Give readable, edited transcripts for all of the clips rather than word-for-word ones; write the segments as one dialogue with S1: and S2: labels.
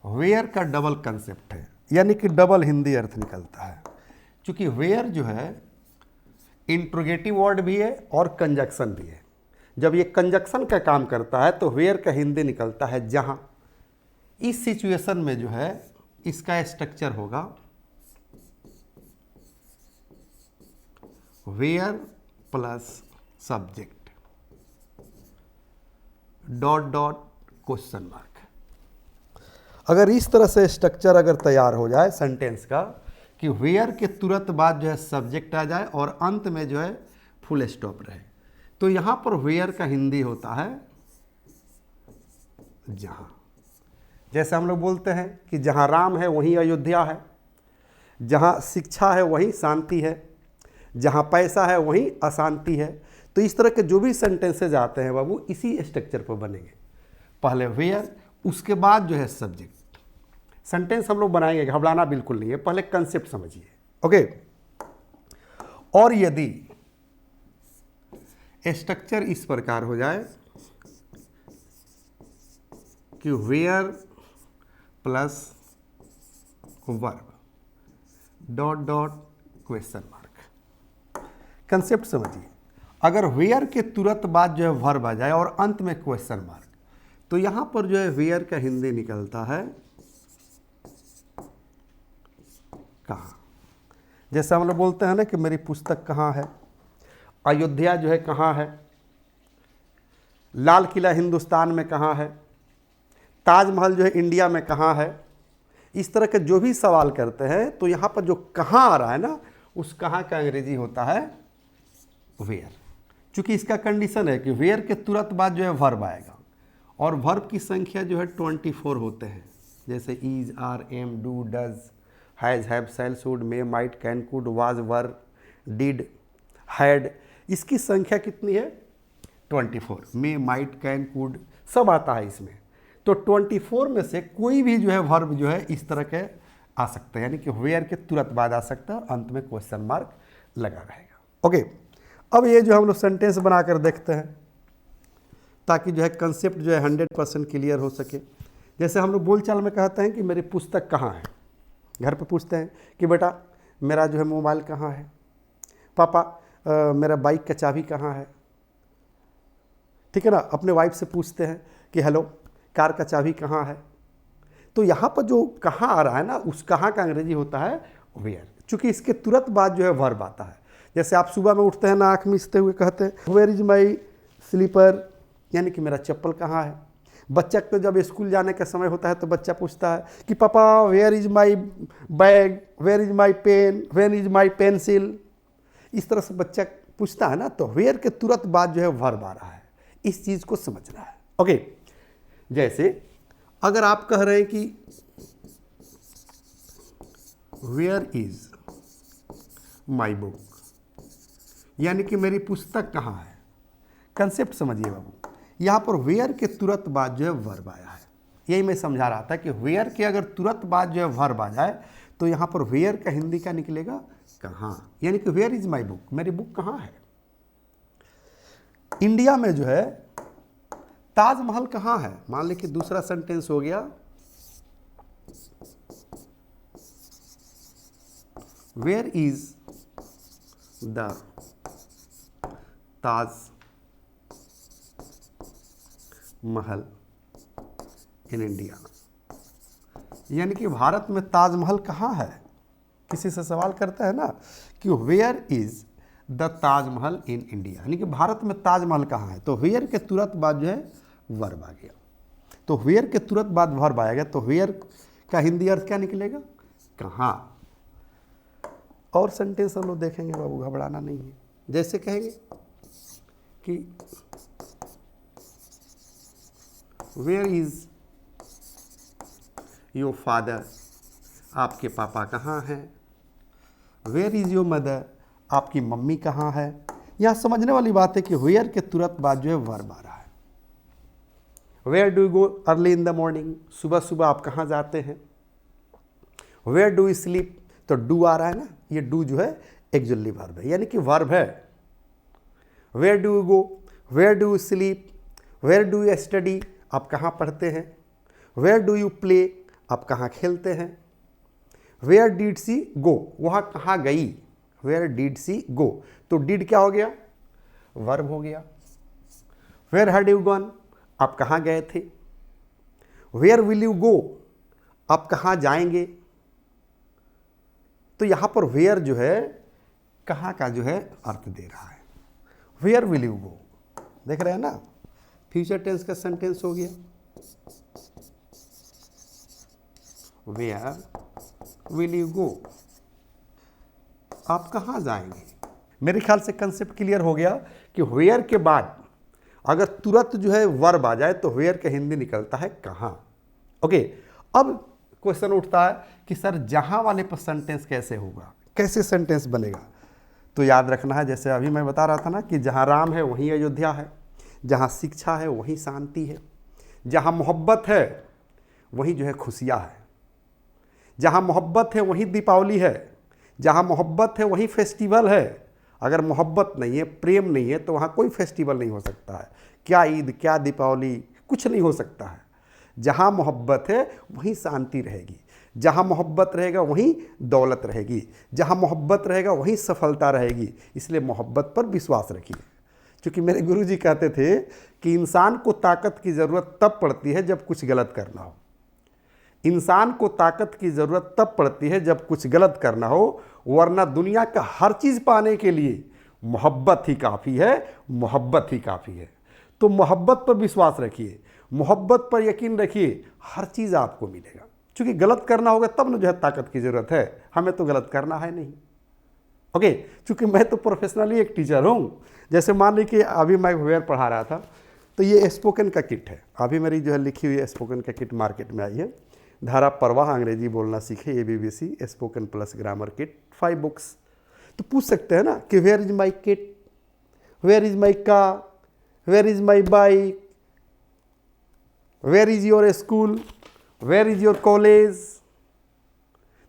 S1: Where का double concept है, यानी कि डबल हिंदी अर्थ निकलता है। क्योंकि वेयर जो है इंट्रोगेटिव वर्ड भी है और कंजक्शन भी है। जब ये कंजक्शन का काम करता है तो वेयर का हिंदी निकलता है जहां। इस सिचुएशन में जो है इसका स्ट्रक्चर होगा where plus subject dot dot question mark. अगर इस तरह से स्ट्रक्चर अगर तैयार हो जाए सेंटेंस का कि वेयर के तुरंत बाद जो है सब्जेक्ट आ जाए और अंत में जो है फुल स्टॉप रहे, तो यहां पर वेयर का हिंदी होता है जहां। जैसे हम लोग बोलते हैं कि जहां राम है वहीं अयोध्या है, जहां शिक्षा है वहीं शांति है, जहां पैसा है वहीं अशांति है। तो इस तरह के जो भी सेंटेंसेज आते हैं बाबू इसी स्ट्रक्चर पर बनेंगे। पहले वेयर, उसके बाद जो है सब्जेक्ट। सेंटेंस हम लोग बनाएंगे, घबराना बिल्कुल नहीं है, पहले कंसेप्ट समझिए। ओके। और यदि स्ट्रक्चर इस प्रकार हो जाए कि where plus verb dot dot question mark. Concept समझिए, अगर वेयर के तुरंत बाद जो है वर्ब आ जाए और अंत में क्वेश्चन मार्क, तो यहां पर जो है वेयर का हिंदी निकलता है कहां। जैसे हम लोग बोलते हैं ना कि मेरी पुस्तक कहां है, अयोध्या जो है कहां है, लाल किला हिंदुस्तान में कहां है, ताजमहल जो है इंडिया में कहां है। इस तरह के जो भी सवाल करते हैं तो यहां पर जो कहां आ रहा है ना, उस कहां का अंग्रेजी होता है वेयर। चूंकि इसका कंडीशन है कि वेयर के तुरंत बाद जो है वर्ब आएगा और वर्ब की संख्या जो है 24 होते हैं। जैसे is, are, am, do, does, has, have, shall, should, may, might, can, could, was, were, did, had. इसकी संख्या कितनी है 24। मे, माइट, कैन, कुड सब आता है इसमें। तो 24 में से कोई भी जो है वर्ब जो है इस तरह के आ सकता है, यानी कि वेयर के तुरंत बाद आ सकता है और अंत में क्वेश्चन मार्क लगा रहेगा। ओके। अब ये जो हम लोग सेंटेंस बनाकर देखते हैं ताकि जो है कंसेप्ट जो है 100% क्लियर हो सके। जैसे हम लोग बोलचाल में कहते हैं कि मेरी पुस्तक कहाँ है, घर पे पूछते हैं कि बेटा मेरा जो है मोबाइल कहाँ है, पापा मेरा बाइक का चाबी कहाँ है। ठीक है ना। अपने वाइफ से पूछते हैं कि हेलो कार का चाबी कहाँ है। तो यहाँ पर जो कहाँ आ रहा है ना, उस कहाँ का अंग्रेजी होता है वेयर, चूँकि इसके तुरंत बाद जो है वर्ब आता है। जैसे आप सुबह में उठते हैं ना, आँख मीचते हुए कहते हैं वेयर इज़ माई स्लीपर, यानी कि मेरा चप्पल कहाँ है। बच्चा को जब स्कूल जाने का समय होता है तो बच्चा पूछता है कि पापा where is my bag, where is my pen, where is my pencil. इस तरह से बच्चा पूछता है ना, तो वेयर के तुरंत बाद जो है वर्ब आ रहा है। इस चीज़ को समझना है। ओके। जैसे अगर आप कह रहे हैं कि वेयर इज माई बुक, यानी कि मेरी पुस्तक कहाँ है। कंसेप्ट समझिए बाबू, यहाँ पर वेयर के तुरंत बाद जो है वर्ब आया है। यही मैं समझा रहा था कि वेयर के अगर तुरंत बाद जो है वर्ब आ जाए तो यहाँ पर वेयर का हिंदी का निकलेगा कहाँ, यानी कि वेयर इज माई बुक, मेरी बुक कहाँ है। इंडिया में जो है ताजमहल कहाँ है। मान ली कि दूसरा सेंटेंस हो गया where is the Taj Mahal in India, यानी कि भारत में ताजमहल कहाँ है। किसी से सवाल करता है ना कि where is the Taj Mahal in India, यानी कि भारत में ताजमहल कहाँ है। तो वेयर के तुरंत बाद जो है वर्ब आ गया। तो वेयर के तुरंत बाद वर्ब आएगा तो वेयर का हिंदी अर्थ क्या निकलेगा कहाँ। और सेंटेंस हम लोग देखेंगे बाबू, घबराना नहीं है। जैसे कहेंगे कि वेयर इज योर फादर, आपके पापा कहाँ हैं। वेयर इज योर मदर, आपकी मम्मी कहाँ है। यहाँ समझने वाली बात है कि वेयर के तुरंत बाद जो है वर्ब आ रहा है। Where do you go early in the morning, सुबह सुबह आप कहाँ जाते हैं। वेयर डू यू स्लीप, तो डू आ रहा है ना, ये डू जो है एक्जुअली वर्ब है, यानी कि वर्ब है। Where do you go, where do you sleep, where do you study, आप कहाँ पढ़ते हैं। वेयर डू यू प्ले, आप कहाँ खेलते हैं। वेयर डिड सी गो, वहाँ कहाँ गई। वेयर डिड सी गो, तो डिड क्या हो गया, वर्ब हो गया। वेयर हैड यू गॉन, आप कहाँ गए थे। वेयर विल यू गो, आप कहाँ जाएंगे। तो यहाँ पर वेयर जो है कहाँ का जो है अर्थ दे रहा है। वेयर विल यू गो, देख रहे हैं ना, फ्यूचर टेंस का सेंटेंस हो गया। वेयर विल यू गो, आप कहाँ जाएंगे। मेरे ख्याल से कंसेप्ट क्लियर हो गया कि वेयर के बाद अगर तुरंत जो है वर्ब आ जाए तो वेयर का हिंदी निकलता है कहाँ। ओके, अब क्वेश्चन उठता है कि सर जहाँ वाले पर सेंटेंस कैसे होगा, कैसे सेंटेंस बनेगा। तो याद रखना है, जैसे अभी मैं बता रहा था ना कि जहाँ राम है वहीं अयोध्या है, जहाँ शिक्षा है वहीं शांति है, जहाँ मोहब्बत है वहीं जो है खुशियाँ है, जहाँ मोहब्बत है वहीं दीपावली है, जहाँ मोहब्बत है वहीं फेस्टिवल है। अगर मोहब्बत नहीं है, प्रेम नहीं है, तो वहाँ कोई फेस्टिवल नहीं हो सकता है। क्या ईद, क्या दीपावली, कुछ नहीं हो सकता है। जहाँ मोहब्बत है वहीं शांति रहेगी, जहाँ मोहब्बत रहेगा वहीं दौलत रहेगी, जहाँ मोहब्बत रहेगा वहीं सफलता रहेगी। इसलिए मोहब्बत पर विश्वास रखिए। क्योंकि मेरे गुरुजी कहते थे कि इंसान को ताकत की ज़रूरत तब पड़ती है जब कुछ गलत करना हो। इंसान को ताकत की ज़रूरत तब पड़ती है जब कुछ गलत करना हो, वरना दुनिया का हर चीज़ पाने के लिए मोहब्बत ही काफ़ी है, मोहब्बत ही काफ़ी है। तो मोहब्बत पर विश्वास रखिए, मोहब्बत पर यकीन रखिए, हर चीज़ आपको मिलेगा। क्योंकि गलत करना होगा तब ना जो है ताकत की ज़रूरत है, हमें तो गलत करना है नहीं। ओके, क्योंकि मैं तो प्रोफेशनली एक टीचर हूँ। जैसे मान लीजिए कि अभी मैं वेयर पढ़ा रहा था, तो ये स्पोकन का किट है। अभी मेरी जो है लिखी हुई स्पोकन का किट मार्केट में आई है। धारा प्रवाह, अंग्रेजी बोलना सीखे, ABBC, spoken plus grammar kit, 5 books. तो पूछ सकते हैं ना कि where is my kit, where is my car, where is my bike, where is your school, where is your college.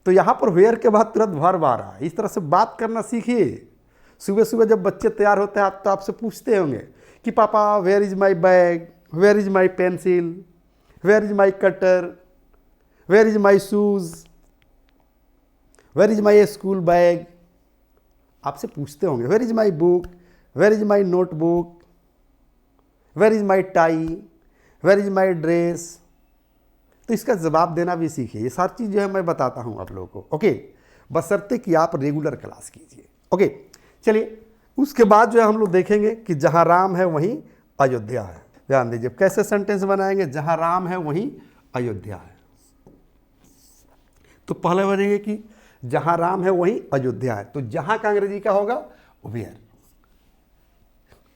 S1: तो यहाँ पर वेयर के बाद तुरंत वर्ब आ रहा है। इस तरह से बात करना सीखिए। सुबह सुबह जब बच्चे तैयार होते हैं तो आपसे पूछते होंगे कि पापा where is my bag, where is my pencil, where is my cutter, where is my shoes, where is my school bag. आपसे पूछते होंगे where is my book, where is my notebook, where is my tie, where is my dress. तो इसका जवाब देना भी सीखिए। ये सारी चीज़ जो है मैं बताता हूँ आप लोगों को। ओके, बशर्ते कि आप रेगुलर क्लास कीजिए। ओके, चलिए उसके बाद जो है हम लोग देखेंगे कि जहाँ राम है वहीं अयोध्या है। ध्यान दीजिए कैसे सेंटेंस बनाएंगे। जहाँ राम है वहीं अयोध्या है। तो पहले बनेंगे कि जहाँ राम है वहीं अयोध्या है। तो जहाँ का अंग्रेजी का होगा वेयर।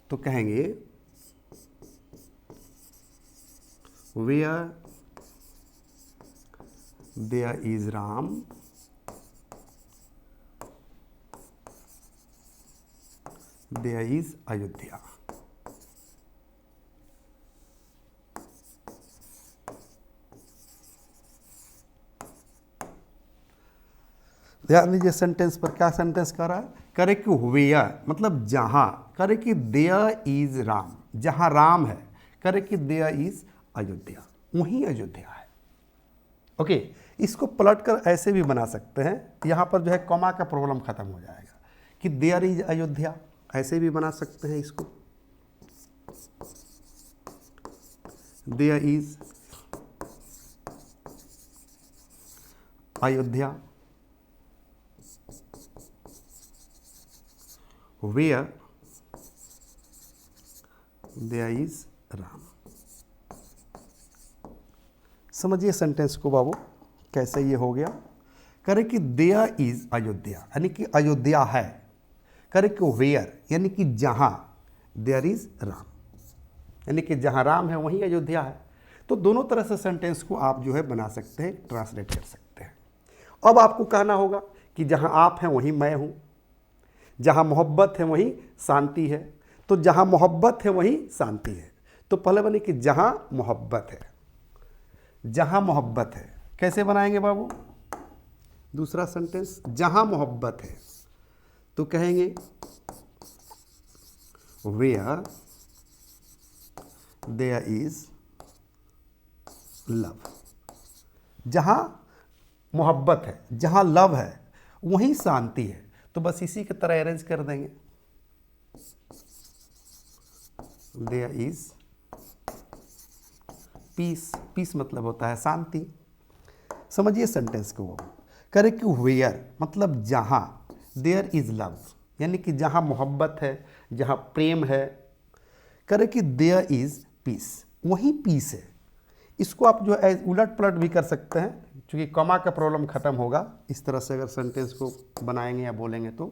S1: तो कहेंगे where there is Ram, there is Ayodhya. ध्यान दीजिए सेंटेंस पर क्या सेंटेंस कर रहा है। करे कि वेयर मतलब जहाँ, करे कि देयर इज राम, जहाँ राम है, करे कि देयर इज अयोध्या, वहीं अयोध्या है। ओके, इसको पलट कर ऐसे भी बना सकते हैं। यहाँ पर जो है कॉमा का प्रॉब्लम खत्म हो जाएगा कि देयर इज अयोध्या, ऐसे भी बना सकते हैं इसको। There is Ayodhya, where there is Ram. समझिए सेंटेंस को बाबू कैसे ये हो गया। करे कि देयर इज अयोध्या यानी कि अयोध्या है, करे कि वेयर यानी कि जहाँ, देयर इज राम यानी कि जहाँ राम है वहीं अयोध्या है। तो दोनों तरह से सेंटेंस को आप जो है बना सकते हैं, ट्रांसलेट कर सकते हैं। अब आपको कहना होगा कि जहाँ आप हैं वहीं मैं हूँ, जहाँ मोहब्बत है वहीं शांति है। तो जहाँ मोहब्बत है वहीं शांति है। तो पहले बने कि जहाँ मोहब्बत है, जहाँ मोहब्बत है। कैसे बनाएंगे बाबू दूसरा सेंटेंस। जहाँ मोहब्बत है तो कहेंगे वेयर देयर इज लव, जहाँ मोहब्बत है, जहाँ लव है, वहीं शांति है। तो बस इसी की तरह अरेंज कर देंगे, देयर इज पीस। पीस मतलब होता है शांति। समझिए सेंटेंस को, करे कि वेयर मतलब जहाँ, देयर इज लव यानी कि जहाँ मोहब्बत है, जहाँ प्रेम है। करे कि देयर इज पीस, वहीं पीस है। इसको आप जो है उलट पलट भी कर सकते हैं, क्योंकि कॉमा का प्रॉब्लम खत्म होगा इस तरह से अगर सेंटेंस को बनाएंगे या बोलेंगे तो,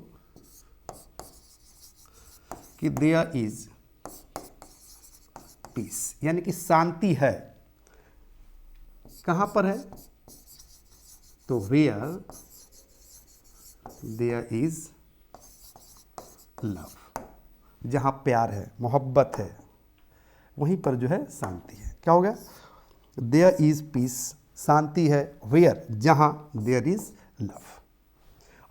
S1: कि देयर इज पीस यानी कि शांति है। कहाँ पर है? तो वेयर देयर इज लव, जहाँ प्यार है, मोहब्बत है, वहीं पर जो है शांति है। क्या हो गया? देयर इज पीस, शांति है, वेयर जहाँ, देयर इज लव।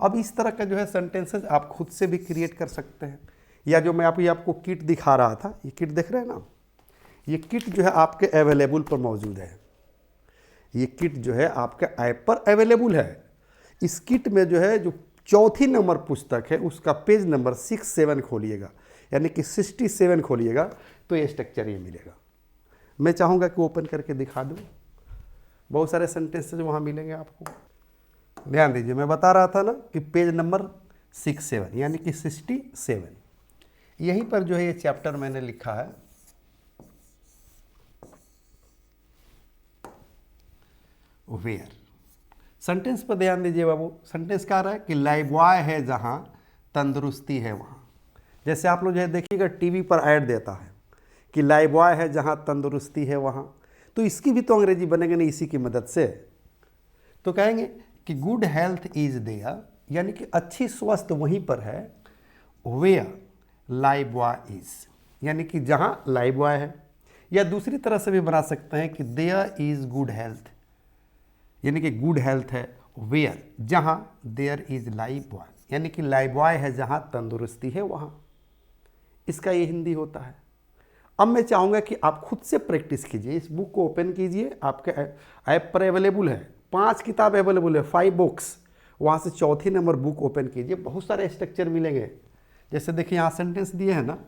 S1: अब इस तरह का जो है सेंटेंसेस आप खुद से भी क्रिएट कर सकते हैं, या जो मैं आपको किट दिखा रहा था, ये किट देख रहे हैं ना, ये किट जो है आपके अवेलेबल पर मौजूद है। ये किट जो है आपके ऐप पर अवेलेबल है। इस किट में जो है जो चौथी नंबर पुस्तक है उसका पेज नंबर 67 खोलिएगा, यानी कि 67 खोलिएगा तो ये स्ट्रक्चर ये मिलेगा। मैं चाहूँगा कि ओपन करके दिखा दूँ, बहुत सारे सेंटेंसेज वहाँ मिलेंगे आपको। ध्यान दीजिए, मैं बता रहा था ना कि पेज नंबर 67 यानी कि 67, यहीं पर जो है ये चैप्टर मैंने लिखा है, वेयर। सेंटेंस पर ध्यान दीजिए बाबू, सेंटेंस क्या रहा है कि लाइबॉय है जहाँ, तंदुरुस्ती है वहाँ। जैसे आप लोग जो है देखिएगा टीवी पर ऐड देता है कि लाइबॉय है जहाँ, तंदुरुस्ती है वहाँ, तो इसकी भी तो अंग्रेजी बनेगा नहीं इसी की मदद से। तो कहेंगे कि गुड हेल्थ इज देयर, यानी कि अच्छी स्वास्थ्य वहीं पर है, वेयर लाइबॉय इज, यानी कि जहाँ लाइबॉय है। या दूसरी तरह से भी बना सकते हैं कि देयर इज गुड हेल्थ, यानी कि गुड हेल्थ है वेयर जहाँ, देयर इज लाइबॉय, यानी कि लाइबॉय है जहाँ, तंदुरुस्ती है वहाँ। इसका ये हिंदी होता है। अब मैं चाहूँगा कि आप खुद से प्रैक्टिस कीजिए, इस बुक को ओपन कीजिए, आपके ऐप पर अवेलेबल है, 5 किताब अवेलेबल है, 5 बुक्स। वहाँ से चौथी नंबर बुक ओपन कीजिए, बहुत सारे स्ट्रक्चर मिलेंगे। जैसे देखिए यहाँ सेंटेंस दिए हैं ना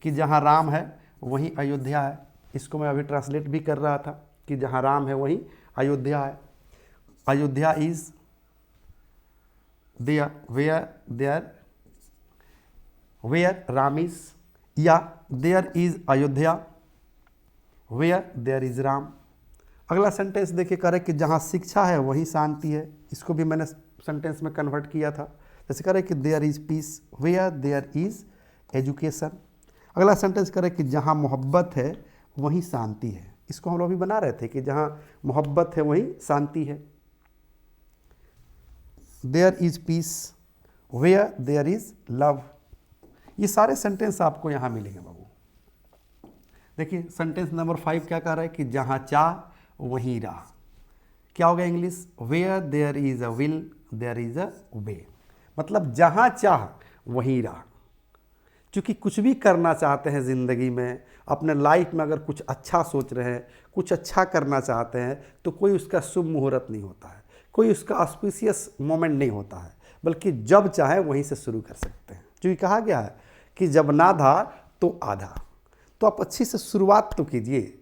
S1: कि जहाँ राम है वहीं अयोध्या है। इसको मैं अभी ट्रांसलेट भी कर रहा था कि जहाँ राम है वहीं अयोध्या है। Ayodhya is there, where Ram is, या there is Ayodhya where there is Ram. अगला सेंटेंस देखिए करे कि जहाँ शिक्षा है वहीं शांति है। इसको भी मैंने सेंटेंस में कन्वर्ट किया था। जैसे करे कि there is peace where there is education. अगला सेंटेंस करे कि जहाँ मोहब्बत है वहीं शांति है। इसको हम लोग अभी बना रहे थे कि जहाँ मोहब्बत है वहीं शांति है। There is peace where there is love. ये सारे सेंटेंस आपको यहाँ मिलेंगे बाबू। देखिए सेंटेंस नंबर 5 क्या कह रहा है कि जहाँ चाह वहीं राह। क्या होगा English? Where there is a will there is a way, मतलब जहाँ चाह वहीं राह। क्योंकि कुछ भी करना चाहते हैं ज़िंदगी में, अपने लाइफ में अगर कुछ अच्छा सोच रहे हैं, कुछ अच्छा करना चाहते हैं, तो कोई उसका शुभ मुहूर्त नहीं होता है, कोई उसका ऑस्पिशियस मोमेंट नहीं होता है, बल्कि जब चाहे वहीं से शुरू कर सकते हैं। क्योंकि कहा गया है कि जब ना था तो आधा। तो आप अच्छी से शुरुआत तो कीजिए,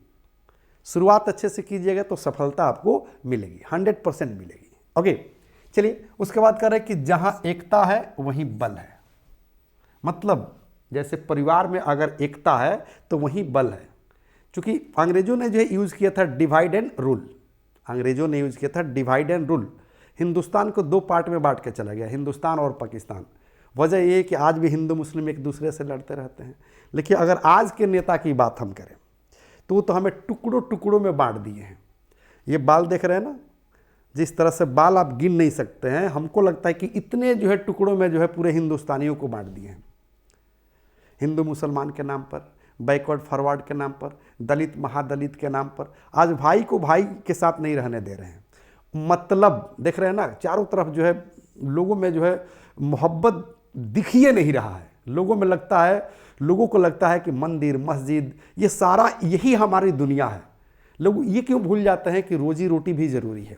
S1: शुरुआत अच्छे से कीजिएगा तो सफलता आपको मिलेगी, 100% मिलेगी। ओके, चलिए उसके बाद कह रहे हैं कि जहाँ एकता है वहीं बल है। मतलब जैसे परिवार में अगर एकता है तो वहीं बल है। क्योंकि अंग्रेजों ने जो यूज़ किया था डिवाइड एंड रूल, अंग्रेजों ने यूज़ किया था डिवाइड एंड रूल। हिंदुस्तान को 2 पार्ट में बांट के चला गया, हिंदुस्तान और पाकिस्तान। वजह ये है कि आज भी हिंदू मुस्लिम एक दूसरे से लड़ते रहते हैं। लेकिन अगर आज के नेता की बात हम करें तो वो तो हमें टुकड़ों टुकड़ों में बांट दिए हैं। ये बाल देख रहे हैं ना, जिस तरह से बाल आप गिन नहीं सकते हैं। हमको लगता है कि इतने जो है टुकड़ों में जो है पूरे हिंदुस्तानियों को बांट दिए हैं। हिंदू मुसलमान के नाम पर, बैकवर्ड फॉरवर्ड के नाम पर, दलित महादलित के नाम पर आज भाई को भाई के साथ नहीं रहने दे रहे हैं। मतलब देख रहे हैं ना, चारों तरफ जो है लोगों में जो है मोहब्बत दिखिए नहीं रहा है। लोगों को लगता है कि मंदिर मस्जिद ये सारा यही हमारी दुनिया है। लोग ये क्यों भूल जाते हैं कि रोजी रोटी भी ज़रूरी है।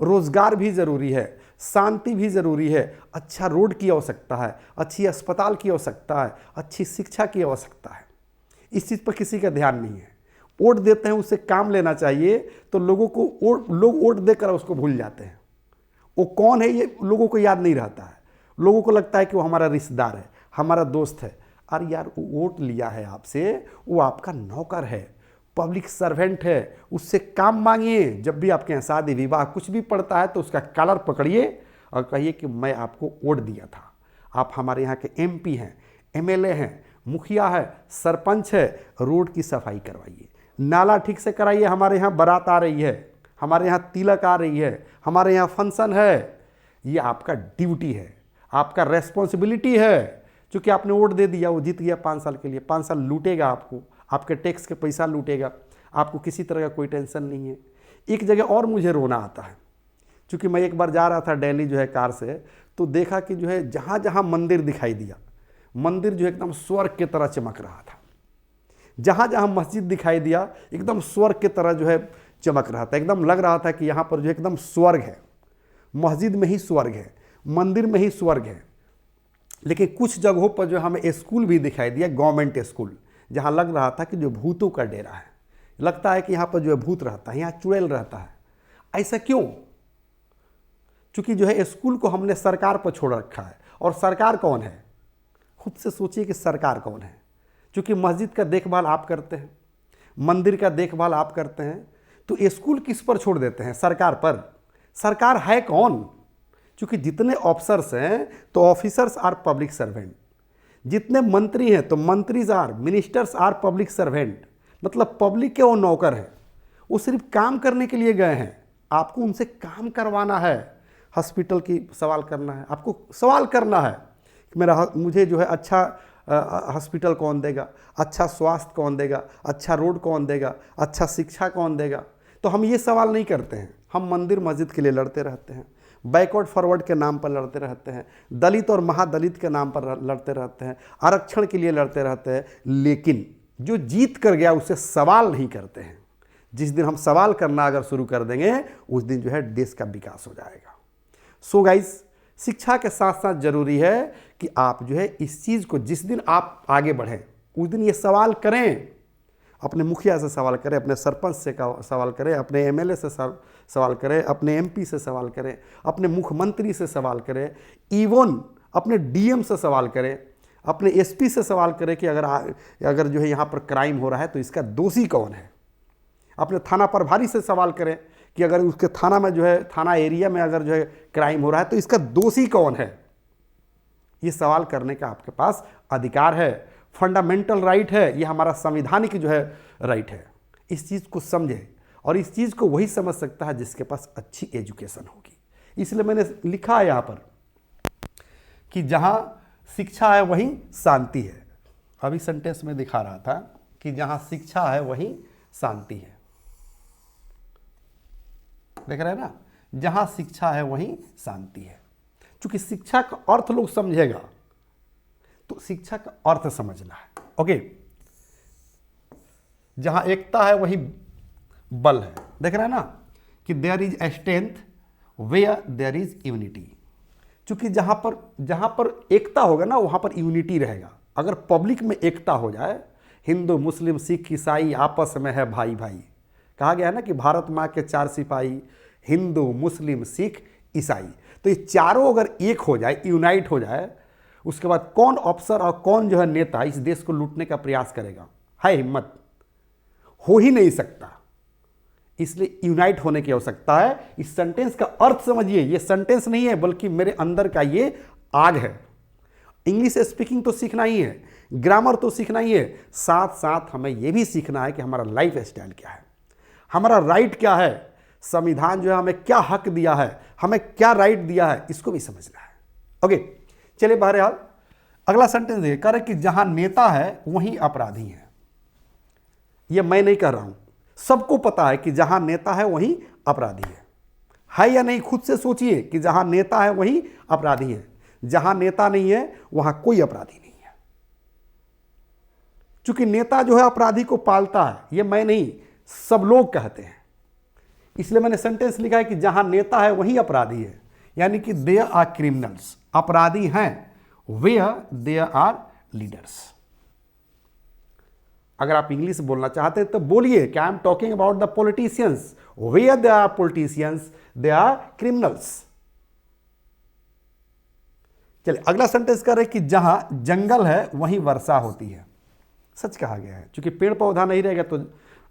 S1: रोजगार भी ज़रूरी है, शांति भी ज़रूरी है, अच्छा रोड की आवश्यकता है, अच्छी अस्पताल की आवश्यकता है, अच्छी शिक्षा की आवश्यकता है। इस चीज़ पर किसी का ध्यान नहीं है। वोट देते हैं, उससे काम लेना चाहिए, तो लोग वोट देकर उसको भूल जाते हैं। वो कौन है ये लोगों को याद नहीं रहता है। लोगों को लगता है कि वो हमारा रिश्तेदार है, हमारा दोस्त है। अरे यार, वो वोट लिया है आपसे, वो आपका नौकर है, पब्लिक सर्वेंट है, उससे काम मांगिए। जब भी आपके यहाँ शादी विवाह कुछ भी पड़ता है तो उसका कॉलर पकड़िए और कहिए कि मैं आपको वोट दिया था, आप हमारे यहाँ के एमपी हैं, एमएलए हैं, मुखिया है, सरपंच है, रोड की सफाई करवाइए, नाला ठीक से कराइए, हमारे यहाँ बारात आ रही है, हमारे यहाँ तिलक आ रही है, हमारे यहाँ फंक्शन है। ये आपका ड्यूटी है, आपका रेस्पॉन्सिबिलिटी है। क्योंकि आपने वोट दे दिया, वो जीत गया 5 साल के लिए, 5 साल लूटेगा आपको, आपके टैक्स के पैसा लूटेगा, आपको किसी तरह का कोई टेंशन नहीं है। एक जगह और मुझे रोना आता है, क्योंकि मैं एक बार जा रहा था दिल्ली जो है कार से, तो देखा कि जो है जहाँ जहाँ मंदिर दिखाई दिया, मंदिर जो एकदम स्वर्ग की तरह चमक रहा था। जहाँ जहाँ मस्जिद दिखाई दिया, एकदम स्वर्ग की तरह जो है चमक रहा था। एकदम लग रहा था कि यहाँ पर जो एकदम स्वर्ग है, मस्जिद में ही स्वर्ग है, मंदिर में ही स्वर्ग है। लेकिन कुछ जगहों पर जो हमें स्कूल भी दिखाई दिया, गवर्नमेंट स्कूल, जहाँ लग रहा था कि जो भूतों का डेरा है, लगता है कि यहाँ पर जो है भूत रहता है, यहाँ चुड़ैल रहता है। ऐसा क्यों? क्योंकि जो है स्कूल को हमने सरकार पर छोड़ रखा है। और सरकार कौन है? खुद से सोचिए कि सरकार कौन है। क्योंकि मस्जिद का देखभाल आप करते हैं, मंदिर का देखभाल आप करते हैं, तो स्कूल किस पर छोड़ देते हैं? सरकार पर। सरकार है कौन? क्योंकि जितने ऑफिसर्स हैं तो ऑफिसर्स आर पब्लिक सर्वेंट, जितने मंत्री हैं तो मंत्रीज are, ministers are public servant. मतलब पब्लिक के वो नौकर हैं, वो सिर्फ काम करने के लिए गए हैं। आपको उनसे काम करवाना है, हॉस्पिटल की सवाल करना है, आपको सवाल करना है कि मुझे जो है अच्छा हॉस्पिटल कौन देगा, अच्छा स्वास्थ्य कौन देगा, अच्छा रोड कौन देगा, अच्छा शिक्षा कौन देगा। तो हम ये सवाल नहीं करते हैं। हम मंदिर मस्जिद के लिए लड़ते रहते हैं, बैकवर्ड फॉरवर्ड के नाम पर लड़ते रहते हैं, दलित और महादलित के नाम पर लड़ते रहते हैं, आरक्षण के लिए लड़ते रहते हैं। लेकिन जो जीत कर गया उससे सवाल नहीं करते हैं। जिस दिन हम सवाल करना अगर शुरू कर देंगे, उस दिन जो है देश का विकास हो जाएगा। सो गाइस, शिक्षा के साथ साथ जरूरी है कि आप जो है इस चीज़ को, जिस दिन आप आगे बढ़ें उस दिन ये सवाल करें, अपने मुखिया से सवाल करें, अपने सरपंच से सवाल करें, अपने एमएलए से सवाल करें, अपने एमपी से सवाल करें, अपने मुख्यमंत्री से सवाल करें, इवन अपने डीएम से सवाल करें, अपने एसपी से सवाल करें कि अगर जो है यहाँ पर क्राइम हो रहा है तो इसका दोषी कौन है। अपने थाना प्रभारी से सवाल करें कि अगर उसके थाना में जो है, थाना एरिया में अगर जो है क्राइम हो रहा है तो इसका दोषी कौन है। ये सवाल करने का आपके पास अधिकार है, फंडामेंटल राइट है, ये हमारा संवैधानिक जो है राइट है। इस चीज़ को समझे, और इस चीज़ को वही समझ सकता है जिसके पास अच्छी एजुकेशन होगी। इसलिए मैंने लिखा है यहाँ पर कि जहाँ शिक्षा है वहीं शांति है। अभी सेंटेंस में दिखा रहा था कि जहाँ शिक्षा है वहीं शांति है। देख रहे हैं ना, जहाँ शिक्षा है वहीं शांति है। क्योंकि शिक्षा का अर्थ लोग समझेगा, तो शिक्षा का अर्थ समझना है। ओके, जहां एकता है वही बल है। देख रहे हैं ना कि there is strength where there is unity. क्योंकि जहां पर एकता होगा ना, वहां पर यूनिटी रहेगा। अगर पब्लिक में एकता हो जाए, हिंदू मुस्लिम सिख ईसाई आपस में है भाई भाई। कहा गया है ना कि भारत माँ के 4 सिपाही, हिंदू मुस्लिम सिख ईसाई। तो ये चारों अगर एक हो जाए, यूनाइट हो जाए, उसके बाद कौन अफसर और कौन जो है नेता इस देश को लूटने का प्रयास करेगा? है हिम्मत? हो ही नहीं सकता। इसलिए यूनाइट होने की आवश्यकता है। इस सेंटेंस का अर्थ समझिए। ये सेंटेंस नहीं है, बल्कि मेरे अंदर का ये आग है। इंग्लिश स्पीकिंग तो सीखना ही है, ग्रामर तो सीखना ही है, साथ साथ हमें यह भी सीखना है कि हमारा लाइफ स्टाइल क्या है, हमारा राइट क्या है, संविधान जो है हमें क्या हक दिया है, हमें क्या राइट दिया है, इसको भी समझना है। ओके, चलिए बहरहाल अगला सेंटेंस देखिए। कह रहे कि जहां नेता है वहीं अपराधी है। यह मैं नहीं कह रहा हूं, सबको पता है कि जहां नेता है वहीं अपराधी है या नहीं? खुद से सोचिए कि जहां नेता है वहीं अपराधी है। जहां नेता नहीं है वहां कोई अपराधी नहीं है। क्योंकि नेता जो है अपराधी को पालता है, यह मैं नहीं, सब लोग कहते हैं। इसलिए मैंने सेंटेंस लिखा है कि जहां नेता है वहीं अपराधी है, यानी कि देयर आर क्रिमिनल्स, अपराधी हैं, वेयर देयर आर लीडर्स। अगर आप इंग्लिश बोलना चाहते हैं तो बोलिए कि I am talking about the politicians, where they are politicians they are criminals. चलिए अगला सेंटेंस कर रहे कि जहां जंगल है वहीं वर्षा होती है। सच कहा गया है, क्योंकि पेड़ पौधा नहीं रहेगा तो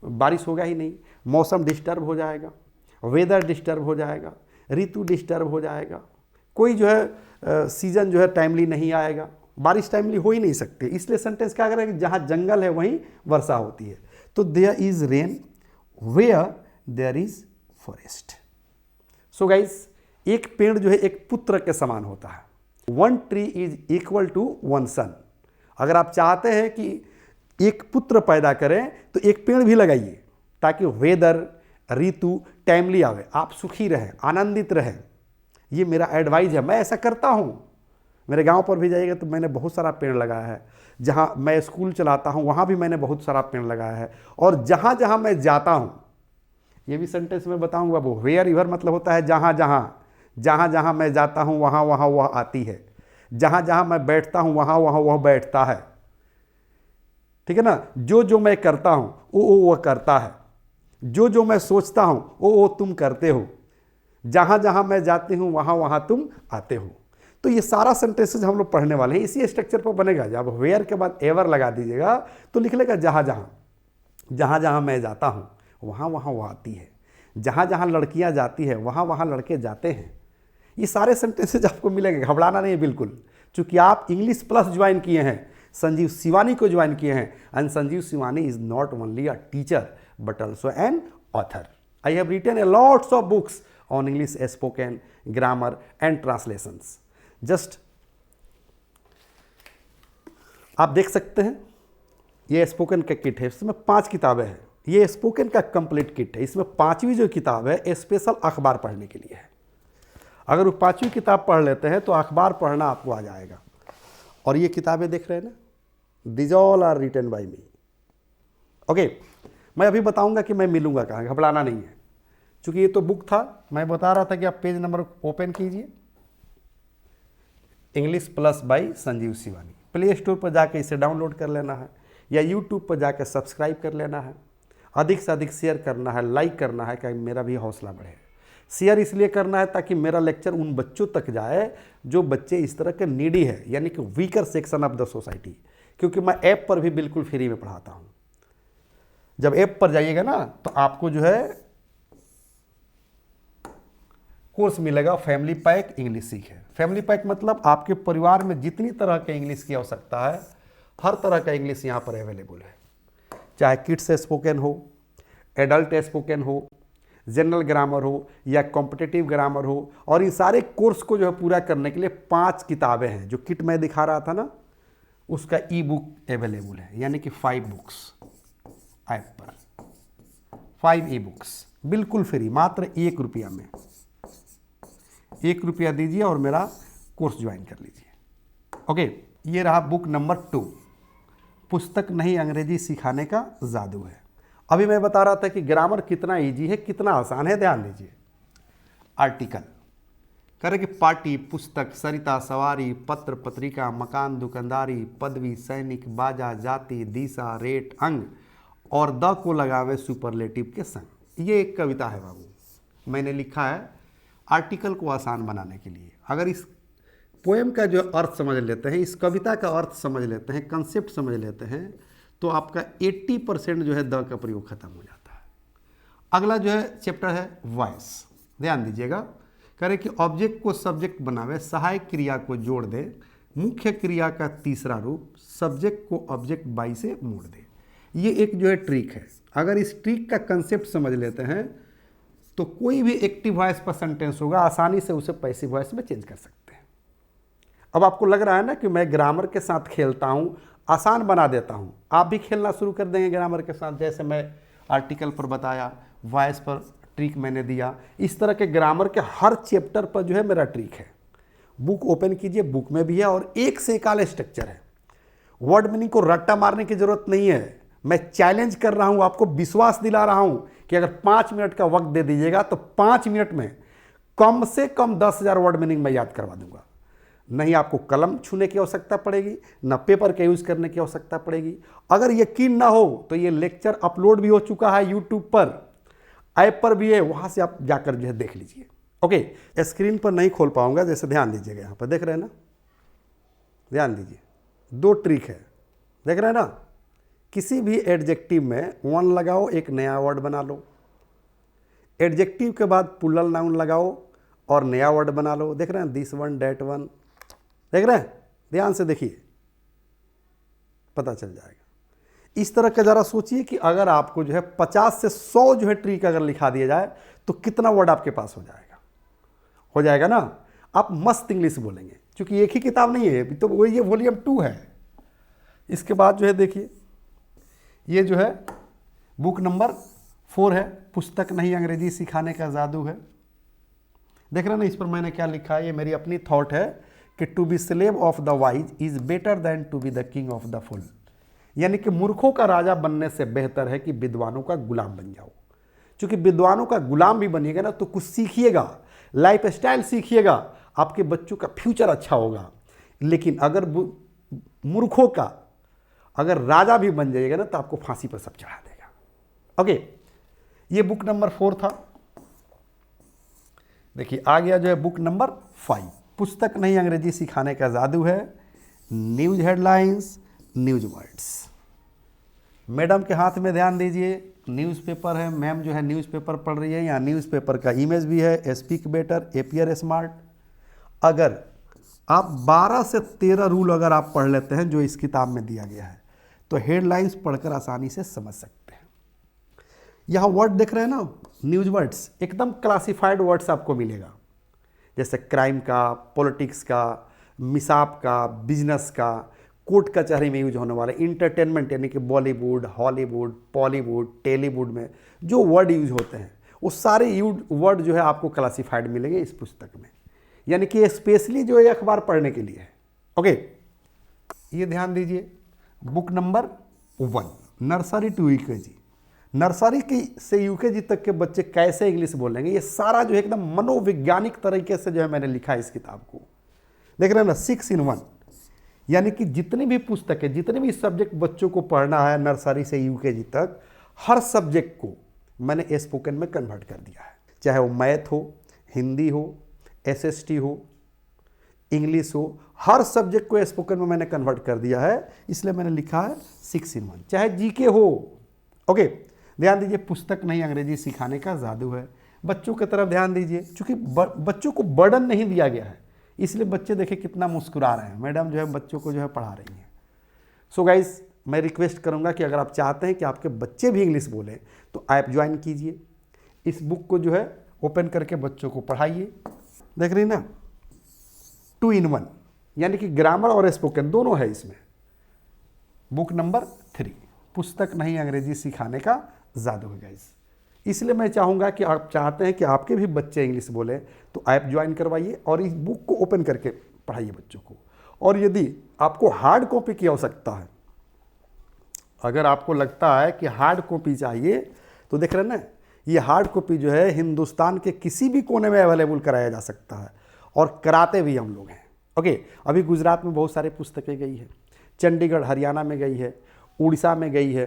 S1: बारिश होगा ही नहीं, मौसम डिस्टर्ब हो जाएगा, वेदर डिस्टर्ब हो जाएगा, ऋतु डिस्टर्ब हो जाएगा, कोई जो है सीजन जो है टाइमली नहीं आएगा, बारिश टाइमली हो ही नहीं सकती। इसलिए सेंटेंस क्या करें कि जहां जंगल है वहीं वर्षा होती है। तो there is rain where there is forest. So guys, एक पेड़ जो है एक पुत्र के समान होता है। One tree is equal to one son. अगर आप चाहते हैं कि एक पुत्र पैदा करें तो एक पेड़ भी लगाइए, ताकि वेदर ऋतु टाइमली आवे, आप सुखी रहें, आनंदित रहें। ये मेरा एडवाइस है, मैं ऐसा करता हूँ। मेरे गांव पर भी जाइएगा तो मैंने बहुत सारा पेड़ लगाया है। जहाँ मैं स्कूल चलाता हूँ वहाँ भी मैंने बहुत सारा पेड़ लगाया है। और जहाँ जहाँ मैं जाता हूँ, ये भी सेंटेंस में बताऊँगा, वो वेयर इवर मतलब होता है जहाँ जहाँ, जहाँ जहाँ मैं जाता हूँ वहाँ वहाँ वह आती है, जहाँ जहाँ मैं बैठता हूँ वहाँ वहाँ वह बैठता है। ठीक है ना, जो जो मैं करता हूँ वो वह करता है, जो जो मैं सोचता हूँ वो तुम करते हो, जहाँ जहाँ मैं जाती हूँ वहाँ वहाँ तुम आते हो। तो ये सारा सेंटेंसेज हम लोग पढ़ने वाले हैं, इसी स्ट्रक्चर पर बनेगा। जब वेयर के बाद एवर लगा दीजिएगा तो लिख लेगा जहाँ जहाँ, जहाँ जहाँ मैं जाता हूँ वहाँ वहाँ वो आती है, जहाँ जहाँ लड़कियाँ जाती है वहाँ वहाँ लड़के जाते हैं। ये सारे सेंटेंसेज आपको मिलेंगे, घबराना नहीं है बिल्कुल। चूँकि आप इंग्लिश प्लस ज्वाइन किए हैं, संजीव शिवानी को ज्वाइन किए हैं, and Sanjeev Shivani is not only a teacher but also an author. I have written a lots of books on English spoken, grammar and translations. Just आप देख सकते हैं, ये स्पोकन का किट है, इसमें 5 किताबें हैं। ये स्पोकन का कंप्लीट किट है। इसमें 5वीं जो किताब है स्पेशल अखबार पढ़ने के लिए है। अगर वो 5वीं किताब पढ़ लेते हैं तो अखबार पढ़ना आपको आ जाएगा। और ये किताबें देख रहे हैं ना, these all are written by me. Okay, मैं अभी बताऊंगा कि मैं मिलूंगा कहाँ, घबराना नहीं है। चूंकि ये तो बुक था, मैं बता रहा था कि आप पेज नंबर ओपन कीजिए, English plus by Sanjeev Shivani. Play store पर जाके इसे डाउनलोड कर लेना है, या यूट्यूब पर जाकर सब्सक्राइब कर लेना है। अधिक से अधिक शेयर करना है, लाइक करना है, कि मेरा भी हौसला बढ़े। शेयर इसलिए करना है ताकि मेरा लेक्चर उन बच्चों तक जाए जो बच्चे इस तरह के नीडी है, यानी कि weaker section of the society. क्योंकि मैं ऐप पर भी बिल्कुल फ्री में पढ़ाता हूँ। जब ऐप पर जाइएगा ना तो आपको जो है कोर्स मिलेगा फैमिली पैक इंग्लिश सीखे। फैमिली पैक मतलब आपके परिवार में जितनी तरह के इंग्लिश की आवश्यकता है, हर तरह का इंग्लिश यहाँ पर अवेलेबल है। चाहे किड्स स्पोकन हो, एडल्ट स्पोकन हो, जनरल ग्रामर हो या कॉम्पिटिटिव ग्रामर हो। और इन सारे कोर्स को जो है पूरा करने के लिए 5 किताबें हैं। जो किट मैं दिखा रहा था ना, उसका ई बुक अवेलेबल है, यानी कि 5 बुक्स ऐप पर, 5 ई बुक्स बिल्कुल फ्री, मात्र 1 रुपया में। 1 रुपया दीजिए और मेरा कोर्स ज्वाइन कर लीजिए। ओके, ये रहा बुक नंबर 2, पुस्तक नहीं अंग्रेजी सिखाने का जादू है। अभी मैं बता रहा था कि ग्रामर कितना इजी है, कितना आसान है। ध्यान दीजिए, आर्टिकल करे कि पार्टी, पुस्तक, सरिता, सवारी, पत्र, पत्रिका, मकान, दुकानदारी, पदवी, सैनिक, बाजा, जाति, दिशा, रेट, अंग और द को लगावे सुपरलेटिव के संग। ये एक कविता है बाबू, मैंने लिखा है आर्टिकल को आसान बनाने के लिए। अगर इस पोएम का जो अर्थ समझ लेते हैं, इस कविता का अर्थ समझ लेते हैं, कंसेप्ट समझ लेते हैं, तो आपका 80% जो है द का प्रयोग खत्म हो जाता है। अगला जो है चैप्टर है वॉइस। ध्यान दीजिएगा, करें कि ऑब्जेक्ट को सब्जेक्ट बनावे, सहायक क्रिया को जोड़ दे, मुख्य क्रिया का तीसरा रूप, सब्जेक्ट को ऑब्जेक्ट बाई से मोड़ दे। ये एक जो है ट्रिक है। अगर इस ट्रिक का कंसेप्ट समझ लेते हैं तो कोई भी एक्टिव वॉइस पर सेंटेंस होगा, आसानी से उसे पैसिव वॉइस में चेंज कर सकते हैं। अब आपको लग रहा है ना कि मैं ग्रामर के साथ खेलता हूँ, आसान बना देता हूँ। आप भी खेलना शुरू कर देंगे ग्रामर के साथ। जैसे मैं आर्टिकल पर बताया, वॉइस पर ट्रिक मैंने दिया, इस तरह के ग्रामर के हर चैप्टर पर जो है मेरा ट्रिक है। बुक ओपन कीजिए, बुक में भी है और एक से एक वाला स्ट्रक्चर है। वर्ड मीनिंग को रट्टा मारने की जरूरत नहीं है। मैं चैलेंज कर रहा हूँ, आपको विश्वास दिला रहा हूँ कि अगर 5 मिनट का वक्त दे दीजिएगा तो 5 मिनट में कम से कम 10,000 वर्ड मीनिंग मैं याद करवा दूंगा। नहीं आपको कलम छूने की आवश्यकता पड़ेगी, ना पेपर का यूज़ करने की आवश्यकता पड़ेगी। अगर यकीन ना हो तो ये लेक्चर अपलोड भी हो चुका है यूट्यूब पर, ऐप पर भी है, वहाँ से आप जाकर जो है देख लीजिए। ओके, स्क्रीन पर नहीं खोल पाऊंगा, जैसे ध्यान दीजिएगा, यहाँ पर देख रहे हैं ना, ध्यान दीजिए, 2 ट्रिक है, देख रहे हैं ना। किसी भी एडजेक्टिव में वन लगाओ, एक नया वर्ड बना लो। एडजेक्टिव के बाद प्लूरल नाउन लगाओ और नया वर्ड बना लो। देख रहे हैं, दिस वन, डेट वन, देख रहे हैं, ध्यान से देखिए, पता चल जाएगा। इस तरह का जरा सोचिए कि अगर आपको जो है 50 से 100 जो है ट्रिक अगर लिखा दिया जाए तो कितना वर्ड आपके पास हो जाएगा ना। आप मस्त इंग्लिश बोलेंगे, क्योंकि एक ही किताब नहीं है तो वो, ये वॉल्यूम 2 है। इसके बाद जो है देखिए, ये जो है बुक नंबर 4 है, पुस्तक नहीं अंग्रेजी सिखाने का जादू है। देख रहे हैं ना, इस पर मैंने क्या लिखा है, ये मेरी अपनी थॉट है कि to be slave of the wise is better than to be the king of the fool. यानी कि मूर्खों का राजा बनने से बेहतर है कि विद्वानों का गुलाम बन जाओ। क्योंकि विद्वानों का गुलाम भी बनिएगा ना तो कुछ सीखिएगा, लाइफ स्टाइल सीखिएगा, आपके बच्चों का फ्यूचर अच्छा होगा। लेकिन अगर मूर्खों का अगर राजा भी बन जाइएगा ना तो आपको फांसी पर सब चढ़ा देगा। ओके, ये बुक नंबर 4 था। देखिए आ गया जो है बुक नंबर 5, पुस्तक नहीं अंग्रेजी सिखाने का जादू है। News headlines, news words. Madam के हाथ में ध्यान दीजिए, न्यूज़पेपर है, मैम जो है न्यूज़पेपर पढ़ रही है, यहाँ न्यूज़पेपर का इमेज भी है, स्पीक बेटर, एपियर स्मार्ट। अगर आप 12 से 13 रूल अगर आप पढ़ लेते हैं जो इस किताब में दिया गया है तो हेडलाइंस पढ़कर आसानी से समझ सकते हैं। यहाँ वर्ड देख रहे हैं ना, न्यूज वर्ड्स, एकदम क्लासिफाइड वर्ड्स आपको मिलेगा, जैसे क्राइम का, पॉलिटिक्स का, मिसाप का, बिजनेस का, कोर्ट कचहरी में यूज होने वाले, इंटरटेनमेंट यानी कि बॉलीवुड, हॉलीवुड, बॉलीवुड, टेलीवुड में जो वर्ड यूज होते हैं वो सारे वर्ड जो है आपको क्लासिफाइड मिलेंगे इस पुस्तक में। यानी कि स्पेशली जो है अखबार पढ़ने के लिए है। ओके, ये ध्यान दीजिए, book number 1, nursery to UKG. Nursery की से यूकेजी तक के बच्चे कैसे इंग्लिश बोलेंगे, ये सारा जो है एकदम मनोवैज्ञानिक तरीके से जो है मैंने लिखा है इस किताब को। देख रहे हैं ना, 6 in 1, यानी कि जितनी भी पुस्तक है, जितने भी सब्जेक्ट बच्चों को पढ़ना है नर्सरी से यूकेजी तक, हर सब्जेक्ट को मैंने स्पोकन में कन्वर्ट कर दिया है। चाहे वो मैथ हो, हिंदी हो, एसएसटी हो, इंग्लिश हो, हर सब्जेक्ट को स्पोकन में मैंने कन्वर्ट कर दिया है। इसलिए मैंने लिखा है 6 in 1। चाहे जीके हो। ओके, ध्यान दीजिए, पुस्तक नहीं अंग्रेजी सिखाने का जादू है। बच्चों की तरफ ध्यान दीजिए, क्योंकि बच्चों को बर्डन नहीं दिया गया है, इसलिए बच्चे देखें कितना मुस्कुरा रहे हैं। मैडम जो है बच्चों को जो है पढ़ा रही हैं। सो गाइस, मैं रिक्वेस्ट करूंगा कि अगर आप चाहते हैं कि आपके बच्चे भी इंग्लिश बोलें तो ऐप ज्वाइन कीजिए, इस बुक को जो है ओपन करके बच्चों को पढ़ाइए। देख रही ना, 2 in 1, यानी कि ग्रामर और स्पोकन दोनों है इसमें। बुक नंबर 3, पुस्तक नहीं अंग्रेजी सिखाने का जादू है गाइस। इसलिए मैं चाहूँगा कि आप चाहते हैं कि आपके भी बच्चे इंग्लिश बोले तो ऐप ज्वाइन करवाइए और इस बुक को ओपन करके पढ़ाइए बच्चों को। और यदि आपको हार्ड कॉपी की आवश्यकता है, अगर आपको लगता है कि हार्ड कॉपी चाहिए तो देख रहे हैं ना, ये हार्ड कॉपी जो है हिंदुस्तान के किसी भी कोने में अवेलेबल कराया जा सकता है और कराते भी हम लोग हैं। ओके, अभी गुजरात में बहुत सारी पुस्तकें गई है, चंडीगढ़ हरियाणा में गई है, उड़ीसा में गई है,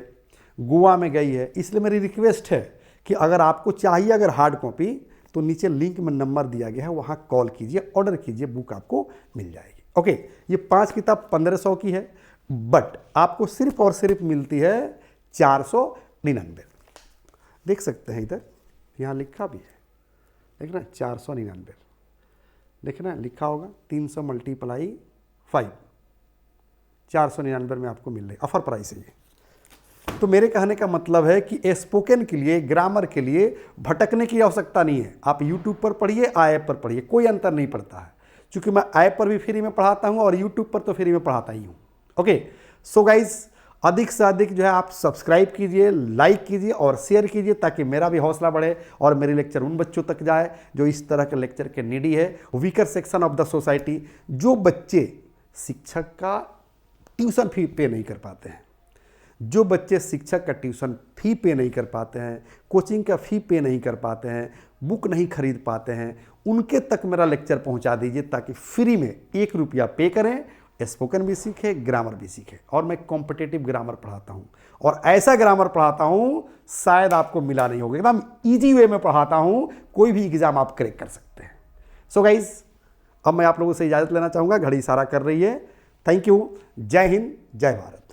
S1: गोवा में गई है। इसलिए मेरी रिक्वेस्ट है कि अगर आपको चाहिए अगर हार्ड कॉपी तो नीचे लिंक में नंबर दिया गया है, वहाँ कॉल कीजिए, ऑर्डर कीजिए, बुक आपको मिल जाएगी। ओके, ये 5 किताब 1500 की है, बट आपको सिर्फ और सिर्फ मिलती है 499। देख सकते हैं इधर, यहाँ लिखा भी है, देख रहे हैं 499, देख रहे हैं लिखा होगा 300 × 5, 499 में आपको मिल रही, ऑफर प्राइस है ये। तो मेरे कहने का मतलब है कि स्पोकन के लिए, ग्रामर के लिए भटकने की आवश्यकता नहीं है। आप यूट्यूब पर पढ़िए, ऐप पर पढ़िए, कोई अंतर नहीं पड़ता है, क्योंकि मैं ऐप पर भी फ्री में पढ़ाता हूं और यूट्यूब पर तो फ्री में पढ़ाता ही हूं। ओके, सो गाइज, अधिक से अधिक जो है आप सब्सक्राइब कीजिए, लाइक कीजिए और शेयर कीजिए, ताकि मेरा भी हौसला बढ़े और मेरे लेक्चर उन बच्चों तक जाए जो इस तरह के लेक्चर के नीडी है, weaker section of the society, जो बच्चे शिक्षक का ट्यूशन फी पे नहीं कर पाते हैं, जो बच्चे शिक्षक का ट्यूशन फी पे नहीं कर पाते हैं, कोचिंग का फी पे नहीं कर पाते हैं, बुक नहीं खरीद पाते हैं, उनके तक मेरा लेक्चर पहुंचा दीजिए ताकि फ्री में 1 रुपया पे करें, स्पोकन भी सीखे, ग्रामर भी सीखे। और मैं कॉम्पिटिटिव ग्रामर पढ़ाता हूं और ऐसा ग्रामर पढ़ाता हूं शायद आपको मिला नहीं होगा, एकदम ईजी वे में पढ़ाता हूं, कोई भी एग्जाम आप क्रैक कर सकते हैं। सो गाइज, अब मैं आप लोगों से इजाज़त लेना चाहूँगा, घड़ी इशारा कर रही है। Thank you. जय हिंद, जय भारत।